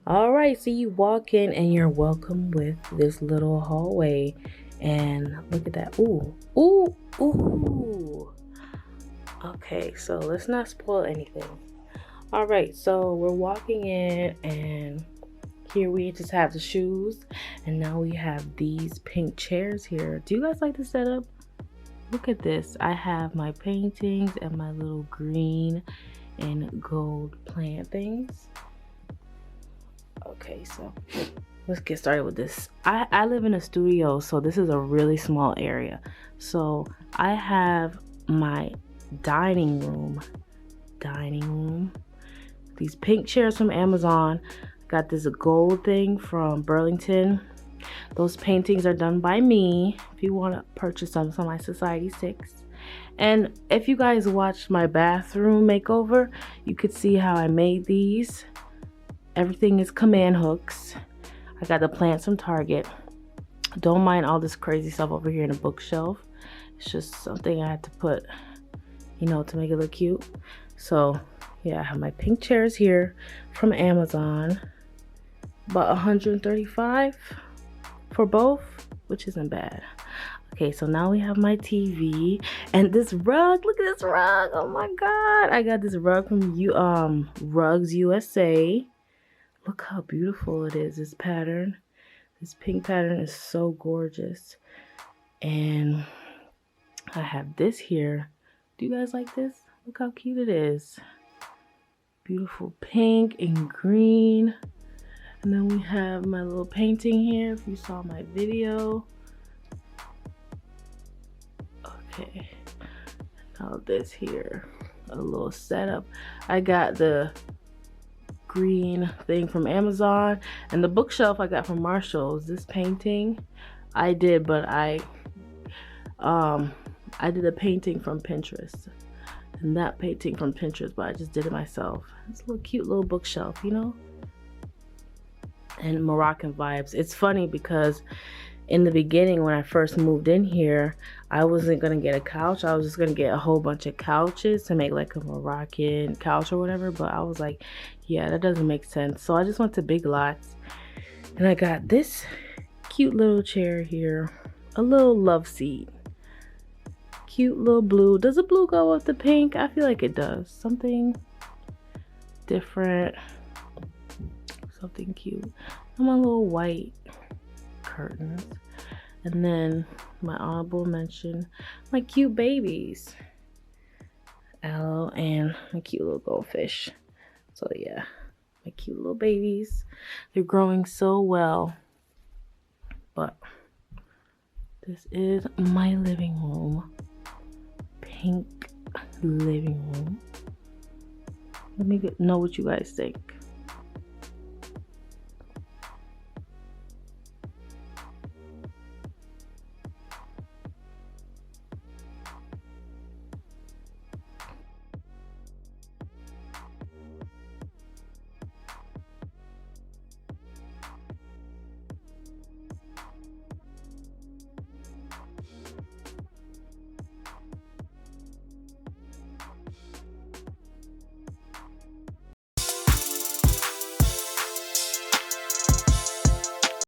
All right, so you walk in and you're welcome with this little hallway. And look at that. Ooh, ooh, ooh. Okay, so let's not spoil anything. All right, so we're walking in, and here we just have the shoes, and now we have these pink chairs here. Do you guys like the setup? Look at this. I have my paintings and my little green and gold plant things. Okay, so let's get started with this. I live in a studio, so this is a really small area. So I have my dining room. These pink chairs from Amazon. Got this gold thing from Burlington. Those paintings are done by me. If you want to purchase them, it's on my Society 6. And if you guys watched my bathroom makeover, you could see how I made these. Everything is command hooks. I got the plants from Target. Don't mind all this crazy stuff over here in the bookshelf. It's just something I had to put, to make it look cute. So yeah, I have my pink chairs here from Amazon. About $135 for both, which isn't bad. Okay, so now we have my TV and this rug. Look at this rug. Oh my god. I got this rug from Rugs USA. Look how beautiful it is, this pattern. This pink pattern is so gorgeous. And I have this here. Do you guys like this? Look how cute it is. Beautiful pink and green. And then we have my little painting here, if you saw my video. Okay, now this here, a little setup. I got the green thing from Amazon, and the bookshelf I got from Marshall's. This painting I did, but I did a painting from Pinterest, and that painting from Pinterest, but I just did it myself. It's a little cute little bookshelf, and Moroccan vibes. It's funny because in the beginning, when I first moved in here, I wasn't gonna get a couch. I was just gonna get a whole bunch of couches to make like a Moroccan couch or whatever, but I was like, yeah, that doesn't make sense. So I just went to Big Lots, and I got this cute little chair here, a little love seat. Cute little blue. Does the blue go with the pink? I feel like it does. Something different, something cute. And my little white curtains. And then my honorable mention, my cute babies, Aloe and my cute little goldfish. So yeah, my cute little babies. They're growing so well. But this is my living room. Pink living room. Let me know what you guys think.